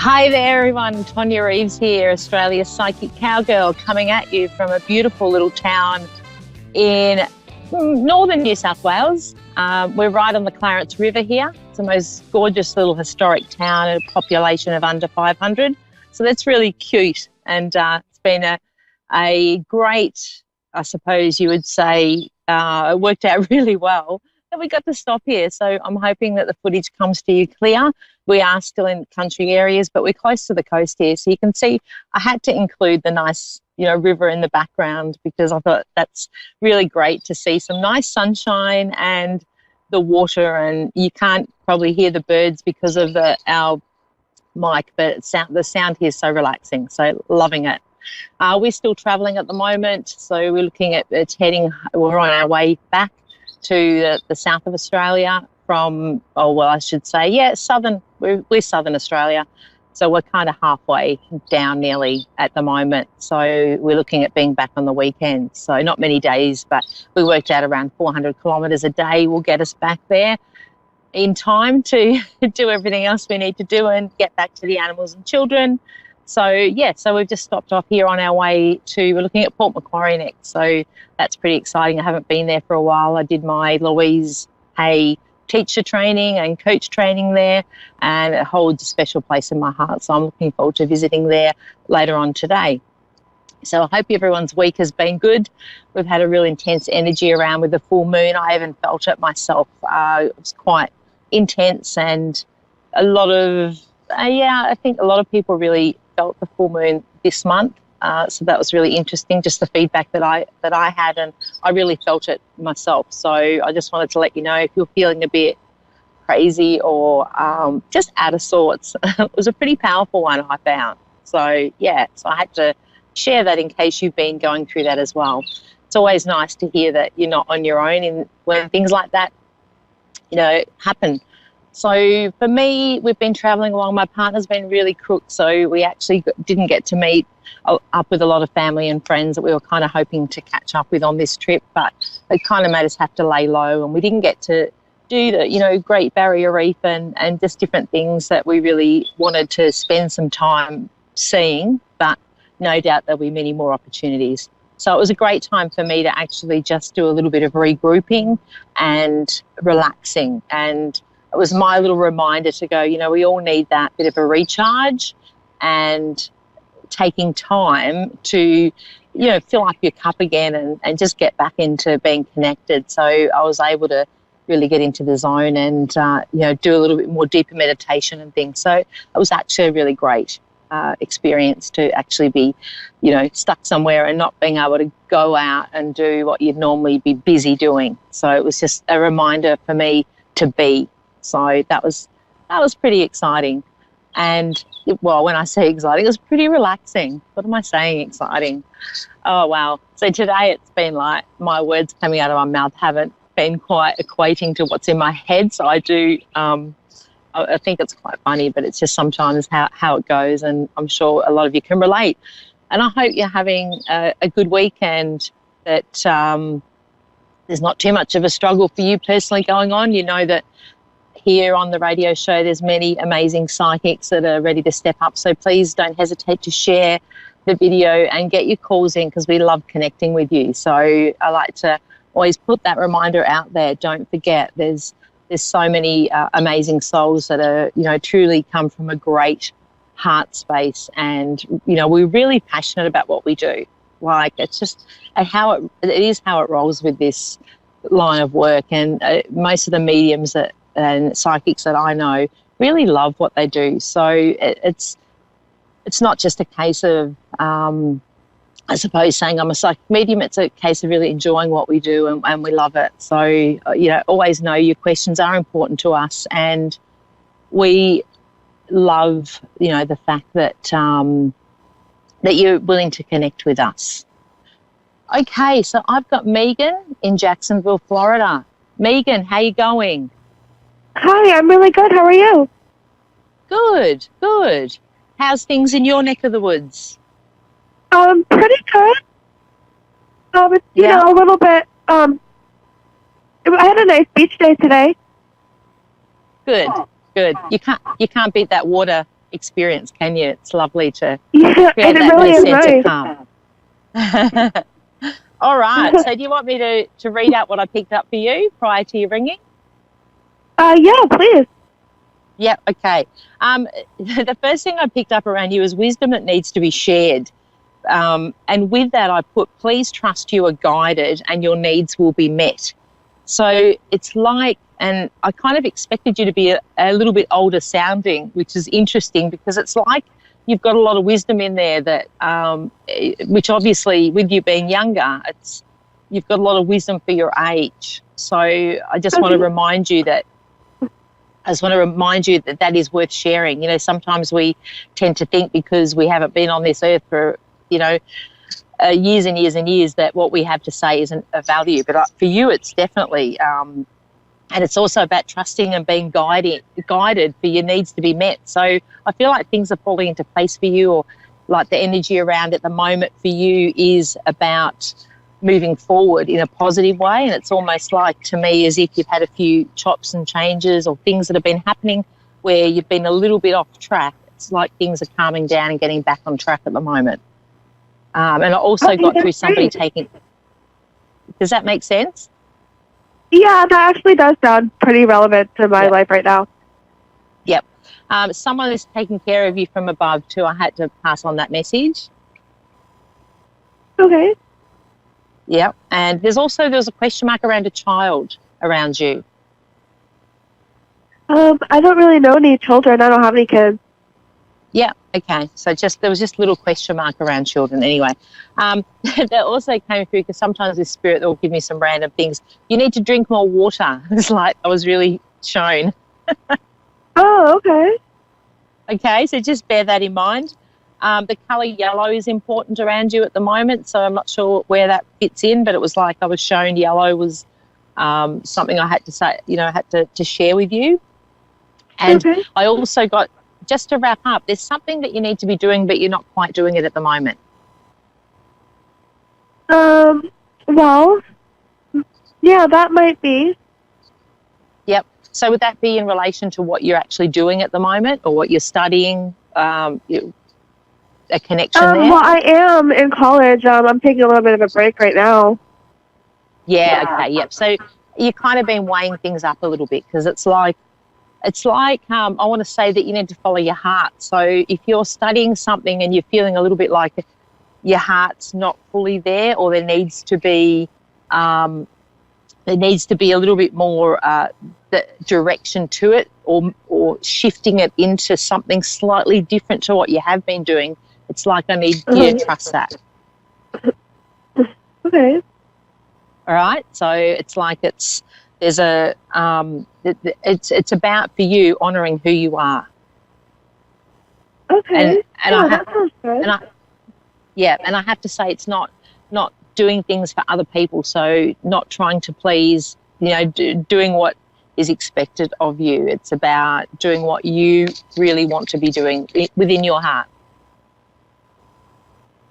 Hi there, everyone. Tonia Reeves here, Australia's psychic cowgirl, coming at you from a beautiful little town in northern New South Wales. We're right on the Clarence River here. It's the most gorgeous little historic town, a population of under 500. So that's really cute. And it's been a great, I suppose you would say, it worked out really well that we got to stop here. So I'm hoping that the footage comes to you clear. We are still in country areas, but we're close to the coast here. So you can see I had to include the nice, river in the background because I thought that's really great to see some nice sunshine and the water. And you can't probably hear the birds because of our mic, but the sound here is so relaxing. So loving it. We're still traveling at the moment. So we're looking at we're on our way back to the south of Australia from, we're southern Australia. So we're kind of halfway down nearly at the moment. So we're looking at being back on the weekend. So not many days, but we worked out around 400 kilometres a day will get us back there in time to do everything else we need to do and get back to the animals and children. So we've just stopped off here on our way we're looking at Port Macquarie next. So that's pretty exciting. I haven't been there for a while. I did my Louise Hay teacher training and coach training there, and it holds a special place in my heart. So I'm looking forward to visiting there later on today. So I hope everyone's week has been good. We've had a real intense energy around with the full moon. I even felt it myself. It was quite intense, and a lot of, I think a lot of people really felt the full moon this month. So that was really interesting, just the feedback that I had, and I really felt it myself. So I just wanted to let you know if you're feeling a bit crazy or just out of sorts. It was a pretty powerful one, I found. So I had to share that in case you've been going through that as well. It's always nice to hear that you're not on your own when things like that, happen. So for me, we've been travelling along. My partner's been really crook, so we actually didn't get to meet up with a lot of family and friends that we were kind of hoping to catch up with on this trip, but it kind of made us have to lay low, and we didn't get to do the, Great Barrier Reef and just different things that we really wanted to spend some time seeing, but no doubt there'll be many more opportunities. So it was a great time for me to actually just do a little bit of regrouping and relaxing, and it was my little reminder to go, we all need that bit of a recharge and taking time to, fill up your cup again and just get back into being connected. So I was able to really get into the zone and, do a little bit more deeper meditation and things. So it was actually a really great experience to actually be, stuck somewhere and not being able to go out and do what you'd normally be busy doing. So it was just a reminder for me to be. So that was pretty exciting. And, when I say exciting, it was pretty relaxing. What am I saying exciting? Oh, wow. So today it's been like my words coming out of my mouth haven't been quite equating to what's in my head. So I do, I think it's quite funny, but it's just sometimes how it goes, and I'm sure a lot of you can relate. And I hope you're having a good weekend, that there's not too much of a struggle for you personally going on. You know that here on the radio show there's many amazing psychics that are ready to step up. So please don't hesitate to share the video and get your calls in, because we love connecting with you. So I like to always put that reminder out there. Don't forget, there's so many amazing souls that are, truly come from a great heart space, and, we're really passionate about what we do. Like, it's just how it rolls with this line of work. And most of the mediums and psychics that I know really love what they do. So it's not just a case of, I suppose, saying I'm a psychic medium. It's a case of really enjoying what we do, and we love it. So, always know your questions are important to us, and we love, the fact that that you're willing to connect with us. Okay, so I've got Megan in Jacksonville, Florida. Megan, how you going? Hi, I'm really good. How are you? Good. How's things in your neck of the woods? Pretty good. It's, a little bit, I had a nice beach day today. Good. You can't beat that water experience, can you? It's lovely to Yeah, create and it that really is sense of nice. calm. All right. So do you want me to read out what I picked up for you prior to you ringing? Yeah, please. Yeah, okay. The first thing I picked up around you is wisdom that needs to be shared. And with that, I put, please trust you are guided and your needs will be met. So it's like, and I kind of expected you to be a little bit older sounding, which is interesting because it's like you've got a lot of wisdom in there that, which obviously with you being younger, you've got a lot of wisdom for your age. So I just want to remind you that that is worth sharing. You know, sometimes we tend to think because we haven't been on this earth for, you know, years and years and years that what we have to say isn't of value. But for you, it's definitely, and it's also about trusting and being guided for your needs to be met. So I feel like things are falling into place for you, or like the energy around at the moment for you is about moving forward in a positive way. And it's almost like, to me, as if you've had a few chops and changes or things that have been happening where you've been a little bit off track. It's like things are calming down and getting back on track at the moment. And I also got through somebody taking... Does that make sense? Yeah, that actually does sound pretty relevant to my life right now. Yep. Someone is taking care of you from above too. I had to pass on that message. Okay. Yeah, and there's a question mark around a child around you. I don't really know any children. I don't have any kids. Yeah, okay. So there was just a little question mark around children anyway. That also came through because sometimes this spirit will give me some random things. You need to drink more water. It's like I was really shown. Oh, okay. Okay, so just bear that in mind. The colour yellow is important around you at the moment, so I'm not sure where that fits in, but it was like I was shown yellow was something I had to say, you know, I had to share with you. And okay. I also got, just to wrap up, there's something that you need to be doing, but you're not quite doing it at the moment. Well, yeah, that might be. Yep. So would that be in relation to what you're actually doing at the moment or what you're studying? A connection there? Well, I am in college. I'm taking a little bit of a break right now. Yeah, okay, yep. So you've kind of been weighing things up a little bit because it's like I want to say that you need to follow your heart. So if you're studying something and you're feeling a little bit like your heart's not fully there, or there needs to be a little bit more the direction to it, or shifting it into something slightly different to what you have been doing, it's like I need you to trust that. Okay. All right. So it's like it's about for you honouring who you are. Okay. That sounds good. And I have to say it's not doing things for other people. So not trying to please, you know, doing what is expected of you. It's about doing what you really want to be doing within your heart.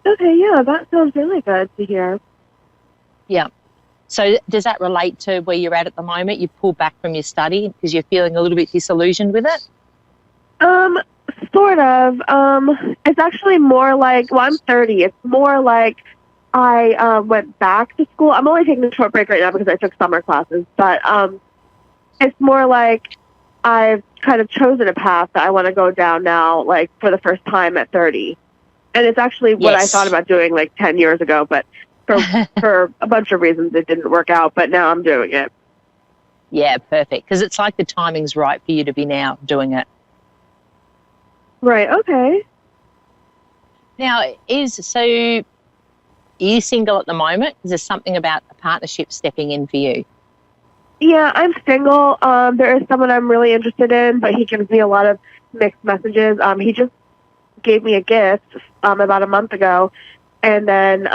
Okay, yeah, that sounds really good to hear. Yeah. So does that relate to where you're at the moment? You pulled back from your study because you're feeling a little bit disillusioned with it? Sort of. It's actually more like, well, I'm 30. It's more like I went back to school. I'm only taking a short break right now because I took summer classes, but it's more like I've kind of chosen a path that I want to go down now, like for the first time at 30. And it's actually what I thought about doing like 10 years ago, but for a bunch of reasons it didn't work out, but now I'm doing it. Yeah, perfect. Because it's like the timing's right for you to be now doing it. Right, okay. Now, are you single at the moment? Is there something about a partnership stepping in for you? Yeah, I'm single. There is someone I'm really interested in, but he gives me a lot of mixed messages. He just gave me a gift about a month ago, and then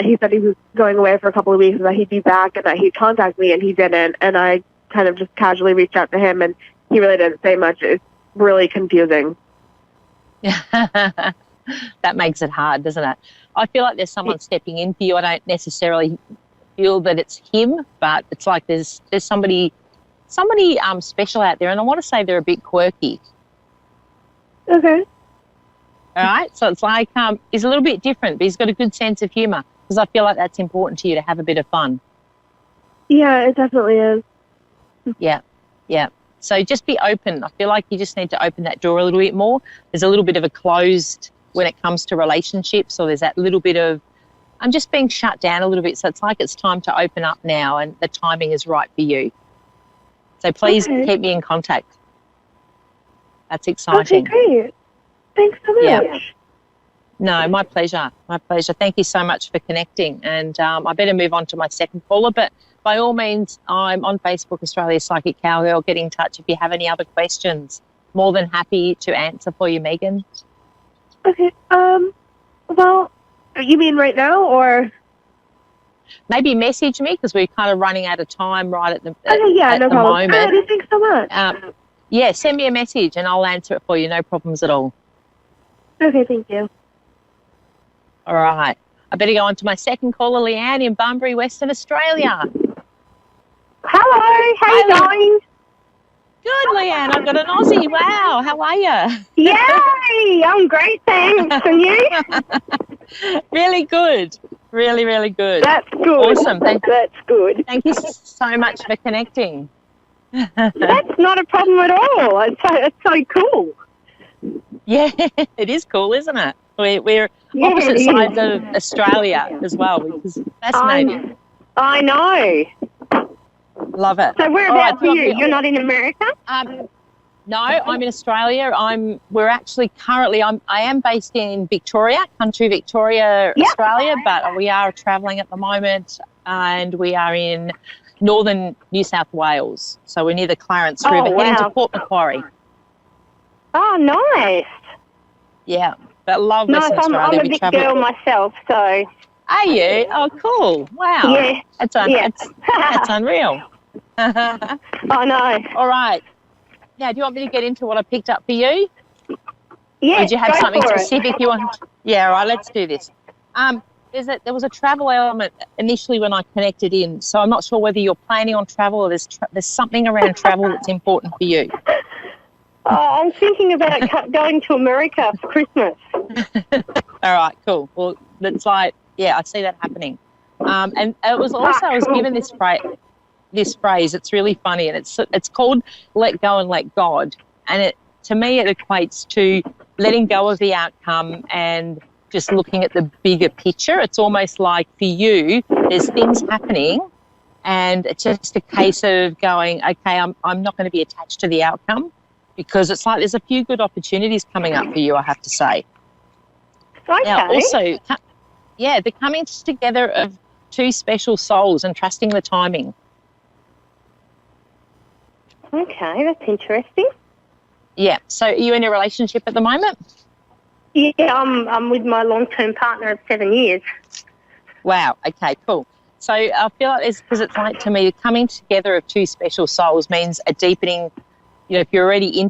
he said he was going away for a couple of weeks and that he'd be back and that he'd contact me, and he didn't. And I kind of just casually reached out to him, and he really didn't say much. It's really confusing. That makes it hard, doesn't it? I feel like there's someone stepping in for you. I don't necessarily feel that it's him, but it's like there's somebody special out there, and I want to say they're a bit quirky. Okay. All right. So it's like he's a little bit different, but he's got a good sense of humour because I feel like that's important to you to have a bit of fun. Yeah, it definitely is. Yeah. Yeah. So just be open. I feel like you just need to open that door a little bit more. There's a little bit of a closed when it comes to relationships, or there's that little bit of I'm just being shut down a little bit. So it's like it's time to open up now and the timing is right for you. So please keep me in contact. That's exciting. Okay, great. Thanks so much. Yeah. No, my pleasure. My pleasure. Thank you so much for connecting. And I better move on to my second caller. But by all means, I'm on Facebook, Australia Psychic Cowgirl. Get in touch if you have any other questions. More than happy to answer for you, Megan. Okay. Well, you mean right now or? Maybe message me because we're kind of running out of time right at the, no problem. moment. Alrighty, thanks so much. Yeah, send me a message and I'll answer it for you. No problems at all. Okay, thank you. All right. I better go on to my second caller, Leanne in Bunbury, Western Australia. Hello, how you going? Good, Leanne. I've got an Aussie. Wow, how are you? Yay, I'm great, thanks. And you? Really good. Really, really good. That's good. Awesome. That's good. Thank you so much for connecting. That's not a problem at all. It's so cool. Yeah, it is cool, isn't it? We're opposite sides of Australia as well, which is fascinating. I know. Love it. So whereabouts are you? You're not in America? No, I'm in Australia. We're actually currently I am based in Victoria, country Victoria, Australia, but we are travelling at the moment and we are in northern New South Wales. So we're near the Clarence River, heading to Port Macquarie. Oh, nice. Yeah, but love Western Australia. I'm a big girl myself, so. Are you? Oh, cool. Wow. Yeah. That's unreal. I know. All right. Now, do you want me to get into what I picked up for you? Yeah. Or did you have something specific you want? Yeah, all right, let's do this. There was a travel element initially when I connected in, so I'm not sure whether you're planning on travel or there's something around travel that's important for you. I'm thinking about going to America for Christmas. All right, cool. Well, it's like, yeah, I see that happening. And it was also, I was given this phrase, it's really funny, and it's called let go and let God. And to me, it equates to letting go of the outcome and just looking at the bigger picture. It's almost like for you, there's things happening and it's just a case of going, okay, I'm not going to be attached to the outcome, because it's like there's a few good opportunities coming up for you, I have to say. Okay. Now, also, the coming together of two special souls and trusting the timing. Okay, that's interesting. Yeah. So are you in a relationship at the moment? Yeah, I'm with my long-term partner of 7 years. Wow. Okay, cool. So I feel like because it's like, to me, the coming together of two special souls means a deepening. You know, if you're already in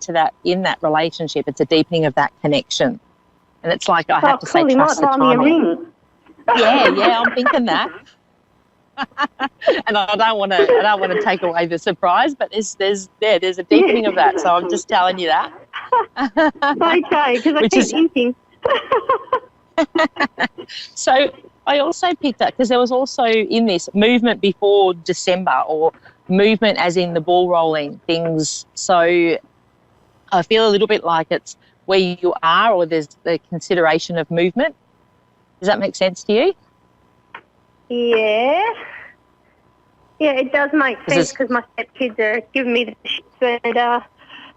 that relationship, it's a deepening of that connection. And it's like I have to say, trust the timing. Yeah, I'm thinking that. And I don't want to take away the surprise, but there's a deepening of that. So I'm just telling you that. Okay, because I keep thinking. So I also picked up, because there was also in this movement before December, or movement as in the ball rolling things. So I feel a little bit like it's where you are, or there's the consideration of movement. Does that make sense to you? Yeah, it does make sense, because my stepkids are giving me the shits, and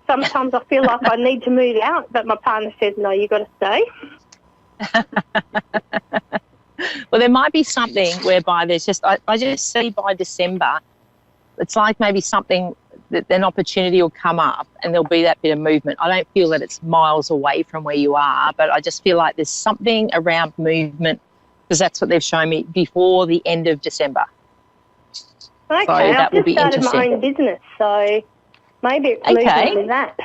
sometimes I feel like I need to move out, but my partner says, no, you've got to stay. Well, there might be something whereby there's just, I just see by December, it's like maybe something, that an opportunity will come up and there'll be that bit of movement. I don't feel that it's miles away from where you are, but I just feel like there's something around movement, because that's what they've shown me before the end of December. Okay, so that will be I've just interesting. started my own business, so maybe it's movement with that.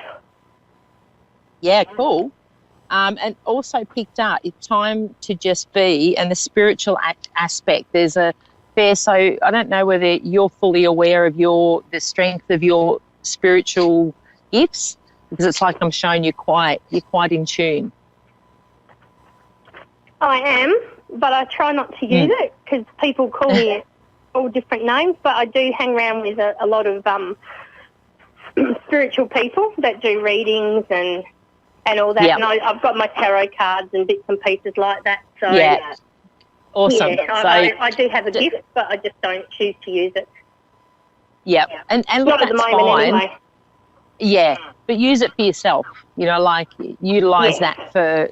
Yeah, cool. And also picked up, it's time to just be, and the spiritual aspect. There's a fair, so I don't know whether you're fully aware of the strength of your spiritual gifts, Because it's like I'm showing you're quite in tune. I am, but I try not to use it because people call me all different names, but I do hang around with a lot of spiritual people that do readings and all that. Yep. And I've got my tarot cards and bits and pieces like that. So yeah. Awesome. Yeah, So I do have a gift, but I just don't choose to use it. Yeah, and look, Not at the that's moment fine. anyway. Yeah, but use it for yourself. You know, like utilize that for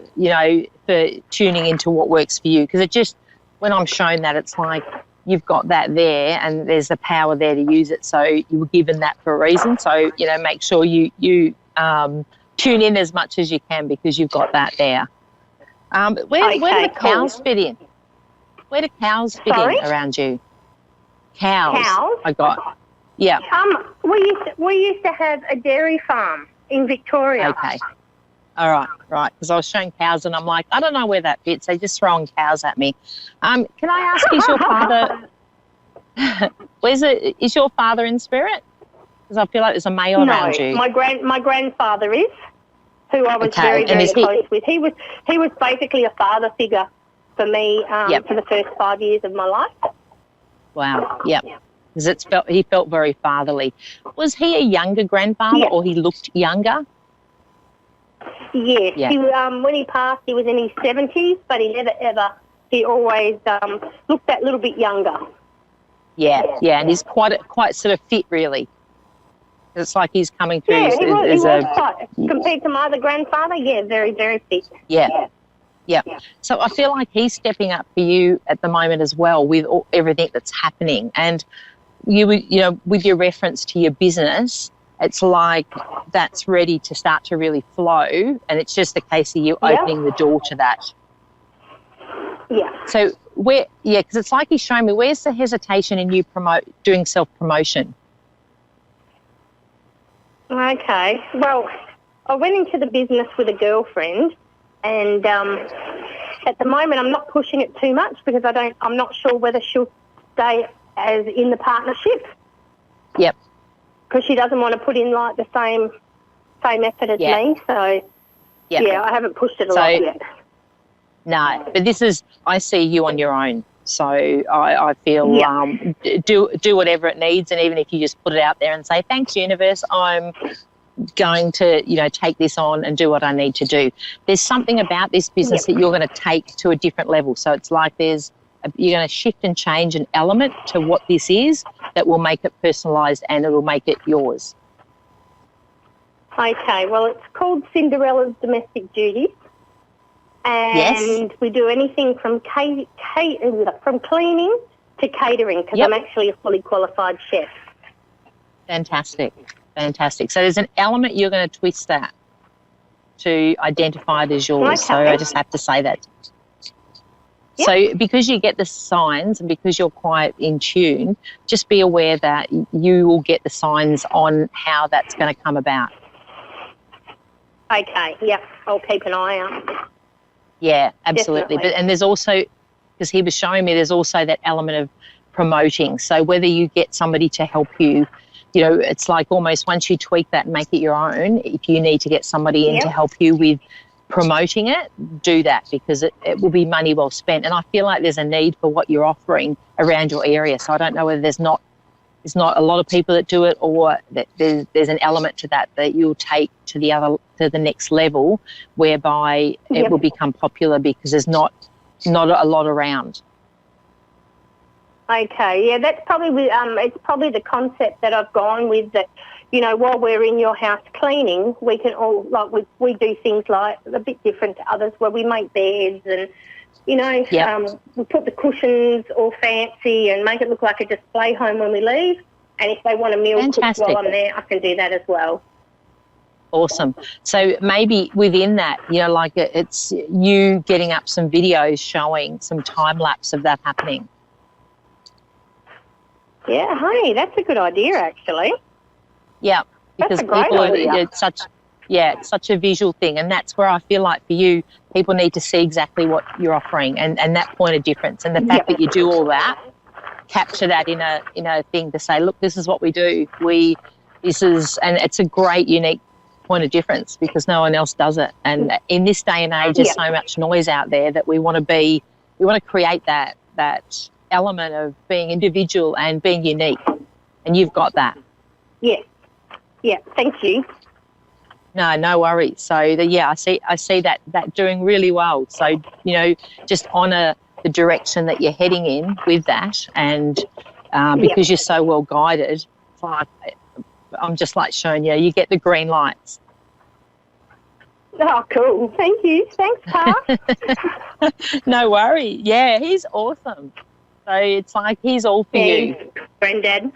for tuning into what works for you. Because it just, when I'm shown that, it's like you've got that there, and there's the power there to use it. So you were given that for a reason. So make sure you tune in as much as you can because you've got that there. Where do the cows fit in? Where do cows fit in around you? Cows. I got. Yeah. We used to have a dairy farm in Victoria. Okay. All right. Right. Because I was showing cows, and I'm like, I don't know where that fits. They're just throwing cows at me. Can I ask, is your father? Is your father in spirit? Because I feel like there's a male around you. My grandfather is, who I was very close with. He was basically a father figure for me for the first 5 years of my life. Wow. Yep. Because he felt very fatherly. Was he a younger grandfather or he looked younger? Yes. Yeah. He, when he passed, he was in his 70s, but he always looked that little bit younger. Yeah, and he's quite sort of fit, really. It's like he's coming through he was quite, compared to my other grandfather, very, very fit. Yeah. So I feel like he's stepping up for you at the moment as well with everything that's happening. And with your reference to your business, it's like that's ready to start to really flow, and it's just a case of you opening the door to that. Yeah. So because it's like he's showing me, where's the hesitation in you doing self-promotion? Okay. Well, I went into the business with a girlfriend, and at the moment I'm not pushing it too much because I'm not sure whether she'll stay as in the partnership. Yep. Because she doesn't want to put in like the same effort as me. So I haven't pushed it a lot yet. No, but I see you on your own. So I feel do whatever it needs, and even if you just put it out there and say, thanks, universe, I'm going to, take this on and do what I need to do. There's something about this business that you're going to take to a different level. So it's like you're going to shift and change an element to what this is that will make it personalised and it will make it yours. Okay, well, it's called Cinderella's Domestic Duties. And we do anything from from cleaning to catering because I'm actually a fully qualified chef. Fantastic. So there's an element you're going to twist that to identify it as yours. Okay. So I just have to say that. Yep. So because you get the signs and because you're quite in tune, just be aware that you will get the signs on how that's going to come about. Okay, I'll keep an eye out. Yeah, absolutely. And there's also, because he was showing me, there's also that element of promoting. So whether you get somebody to help you, it's like almost once you tweak that and make it your own, if you need to get somebody in to help you with promoting it, do that because it will be money well spent. And I feel like there's a need for what you're offering around your area. So I don't know whether there's not a lot of people that do it or that there's an element to that you'll take to the next level whereby it will become popular because there's not a lot around. Okay, that's probably it's probably the concept that I've gone with that, while we're in your house cleaning, we can all, we do things like a bit different to others where we make beds and, we put the cushions all fancy and make it look like a display home when we leave. And if they want a meal cooked while I'm there, I can do that as well. Awesome. So maybe within that, it's you getting up some videos showing some time lapse of that happening. Yeah, hey, that's a good idea actually. Yeah, because it's such a visual thing, and that's where I feel like for you, people need to see exactly what you're offering and that point of difference, and the fact that you do all that, capture that in a thing to say, look, this is what we do. And it's a great unique point of difference because no one else does it. And in this day and age, there's so much noise out there that we want to create that element of being individual and being unique. And you've got that. Yeah. Yeah. Thank you. No worries. So I see that doing really well. So, just honour the direction that you're heading in with that, and because you're so well guided, it's like I'm just like showing you get the green lights. Oh, cool. Thank you. Thanks, Pa. No worry. Yeah, he's awesome. So it's like he's all for you. Granddad.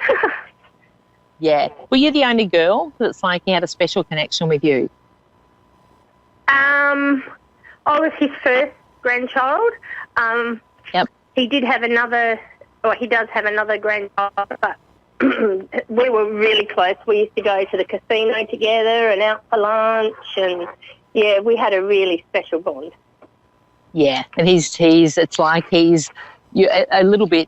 Yeah. Were you the only girl that's like he had a special connection with you? I was his first grandchild. Yep. He does have another grandchild, but we were really close. We used to go to the casino together and out for lunch, and we had a really special bond. Yeah, and it's like he's a little bit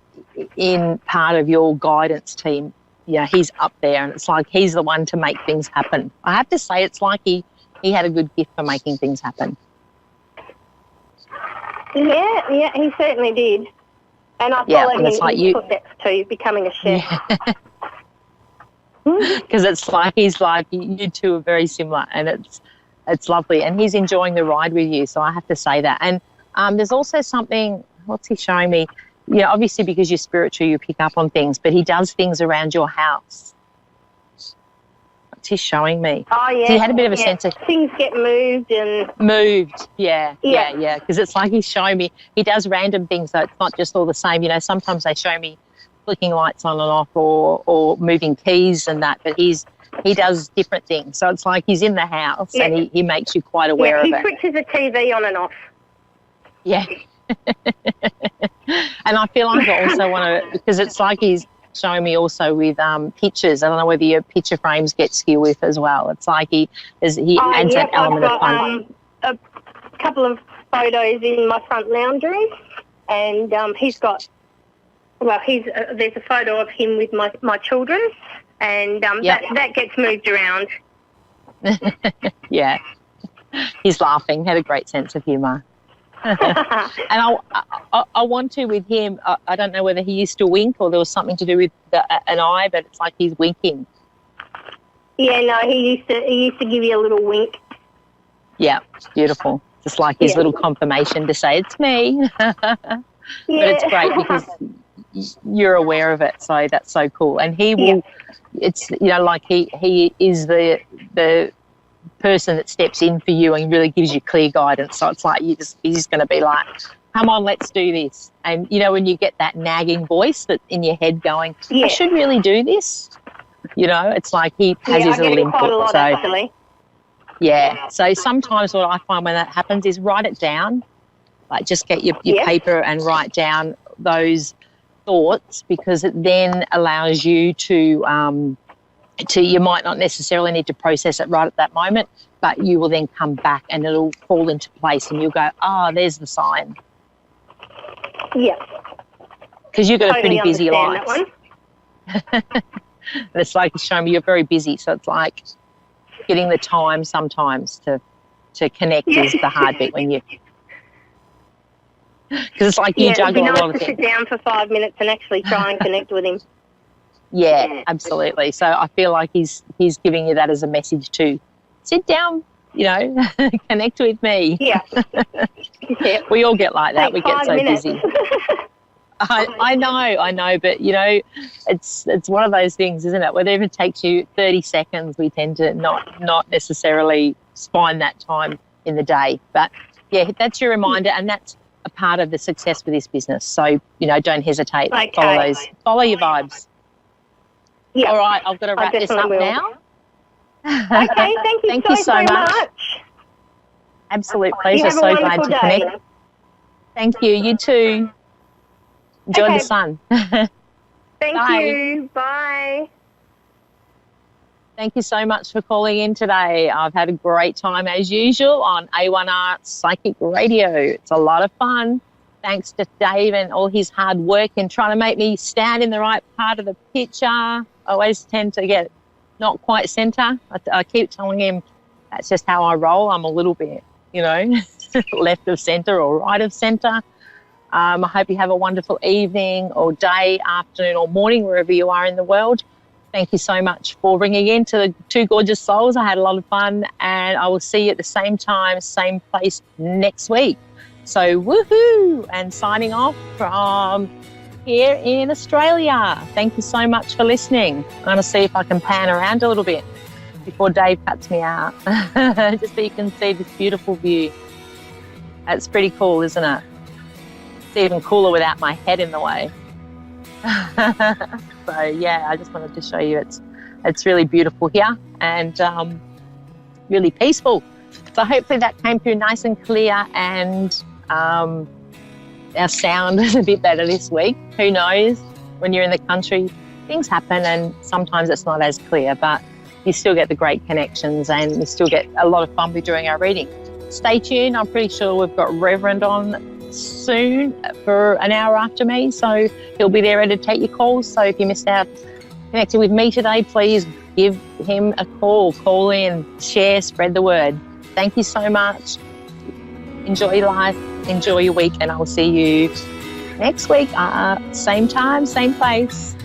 in part of your guidance team. Yeah, he's up there, and it's like he's the one to make things happen. I have to say, it's like he had a good gift for making things happen. Yeah, he certainly did. And I followed him in his footsteps too, becoming a chef. Because it's like he's like, you two are very similar, and it's lovely. And he's enjoying the ride with you, so I have to say that. And there's also something, what's he showing me? Obviously because you're spiritual, you pick up on things, but he does things around your house. What's he showing me? Oh, yeah. So he had a bit of a sense of... Things get moved and... Moved, yeah. Because it's like he's showing me, he does random things, so it's not just all the same. Sometimes they show me flicking lights on and off or moving keys and that, but he does different things. So it's like he's in the house and he makes you quite aware of it. He switches the TV on and off. Yeah. And I feel like I also want to, because it's like he's showing me also with pictures. I don't know whether your picture frames get skew with as well. It's like he adds that element of fun. A couple of photos in my front lounge room, and he's got, there's a photo of him with my children, and that gets moved around. Yeah. He's laughing, had a great sense of humour. And I want to with him, I don't know whether he used to wink or there was something to do with an eye, but it's like he's winking. Yeah, no, he used to give you a little wink. Yeah, it's beautiful. Just like his little confirmation to say, it's me. But it's great because you're aware of it, so that's so cool. And he will, it's, like he is the person that steps in for you and really gives you clear guidance. So it's like he's just going to be like, come on, let's do this. And, when you get that nagging voice that's in your head going, I should really do this, it's like he has his little input. Quite a lot, actually. Yeah. So sometimes what I find when that happens is write it down. Like just get your paper and write down those thoughts, because it then allows you to you might not necessarily need to process it right at that moment, but you will then come back and it'll fall into place and you'll go, there's the sign. Yeah. Because you've got a pretty busy life. It's like it's showing me you're very busy, so it's like getting the time sometimes to connect is the hard bit when you... Because it's like you juggle a lot of things. Sit down for 5 minutes and actually try and connect with him. Yeah, absolutely. So I feel like he's giving you that as a message to sit down, connect with me. Yeah. We all get like that. We get so minutes. busy. I know, but it's one of those things, isn't it? Whether it takes you 30 seconds, we tend to not necessarily find that time in the day. But yeah, that's your reminder, and that's a part of the success with this business. So don't hesitate. Okay. Follow your vibes. Yeah. All right, I've got to wrap this up now. Okay, thank you so much. Absolute pleasure. So glad to connect. Thank you. You too. Enjoy the sun. Thank you. Bye. Thank you so much for calling in today. I've had a great time as usual on A1R Psychic Radio. It's a lot of fun. Thanks to Dave and all his hard work in trying to make me stand in the right part of the picture. I always tend to get not quite centre. I keep telling him, That's just how I roll. I'm a little bit, left of centre or right of centre. I hope you have a wonderful evening or day, afternoon or morning, wherever you are in the world. Thank you so much for ringing in to the Two Gorgeous Souls. I had a lot of fun, and I will see you at the same time, same place next week. So woohoo! And signing off from here in Australia. Thank you so much for listening. I'm going to see if I can pan around a little bit before Dave cuts me out, just so you can see this beautiful view. That's pretty cool, isn't it? It's even cooler without my head in the way. So yeah, I just wanted to show you it's really beautiful here and really peaceful. So hopefully that came through nice and clear, and our sound is a bit better this week. Who knows? When you're in the country, things happen, and sometimes it's not as clear, but you still get the great connections and you still get a lot of fun with doing our reading. Stay tuned. I'm pretty sure we've got Reverend on soon for an hour after me, so he'll be there to take your calls. So if you missed out connecting with me today, please give him a call in, share, spread the word. Thank you so much. Enjoy life, enjoy your week, and I'll see you next week, same time, same place.